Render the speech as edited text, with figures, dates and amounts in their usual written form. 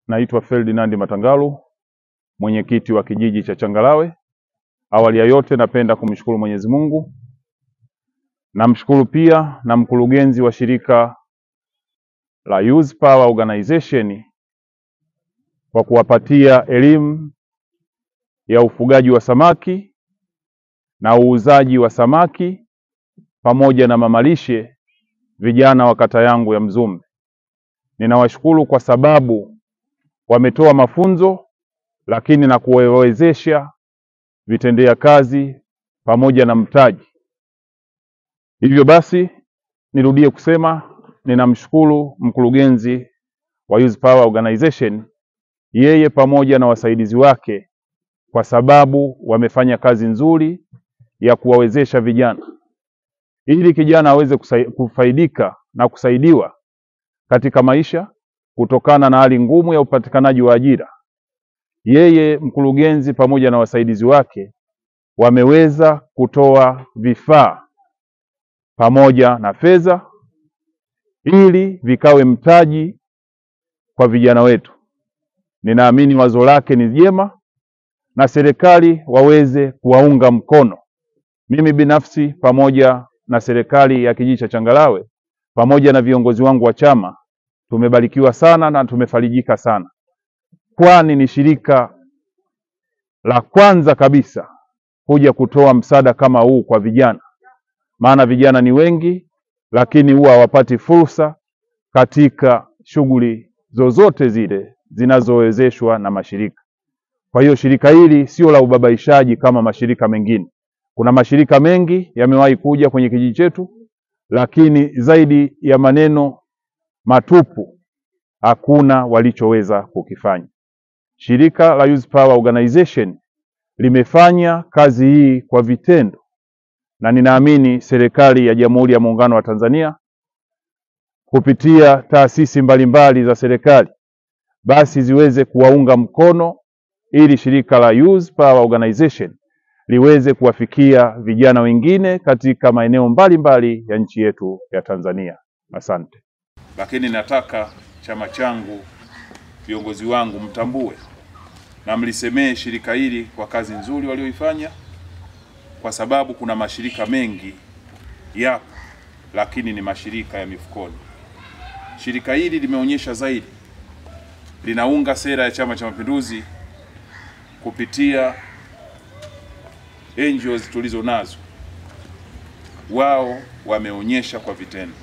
Naitwa Ferdinand Matangalu, mwenyekiti wa kijiji cha Changalawe. Awali ya yote napenda kumshukuru Mwenyezi Mungu. Namshukuru pia na mkurugenzi wa shirika la Youth Power Organization kwa kuwapatia elimu ya ufugaji wa samaki na uuzaji wa samaki pamoja na mamalishe vijana wa kata yangu ya Mzumbe. Ninawashukuru kwa sababu wametoa mafunzo lakini na kuwawezesha vitendea kazi pamoja na mtaji. Hivyo basi nirudie kusema ninamshukuru mkurugenzi wa Youth Power Organization, yeye pamoja na wasaidizi wake, kwa sababu wamefanya kazi nzuri ya kuwawezesha vijana ili kijana aweze kufaidika na kusaidiwa katika maisha kutokana na hali ngumu ya upatikanaji wa ajira. Yeye mkurugenzi pamoja na wasaidizi wake wameweza kutoa vifaa pamoja na fedha ili vikawe mtaji kwa vijana wetu. Ninaamini wazo lake ni jema na serikali waweze kuwaunga mkono. Mimi binafsi pamoja na serikali ya kijiji cha Changalawe pamoja na viongozi wangu wa chama tumebarikiwa sana na tumefarijika sana, kwani ni shirika la kwanza kabisa kuja kutoa msaada kama huu kwa vijana. Maana vijana ni wengi lakini huwa hawapati fursa katika shughuli zozote zile zinazowezeshwa na mashirika. Kwa hiyo shirika hili sio la ubabaishaji kama mashirika mengine. Kuna mashirika mengi yamewahi kuja kwenye kijiji chetu, lakini zaidi ya maneno matupu hakuna walichoweza kukifanya. Shirika la Youth Power Organization limefanya kazi hii kwa vitendo, na ninaamini serikali ya Jamhuri ya Muungano wa Tanzania kupitia taasisi mbalimbali za serikali basi ziweze kuwaunga mkono ili shirika la Youth Power Organization liweze kuwafikia vijana wengine katika maeneo mbalimbali ya nchi yetu ya Tanzania. Asante. Lakini nataka chama changu, viongozi wangu mtambue na mlisemee shirika hili kwa kazi nzuri walioifanya, kwa sababu kuna mashirika mengi yapo lakini ni mashirika ya mifukoni. Shirika hili limeonyesha zaidi linaunga sera ya Chama cha Mapinduzi kupitia NGOs tulizo nazo. Wao wameonyesha kwa vitendo.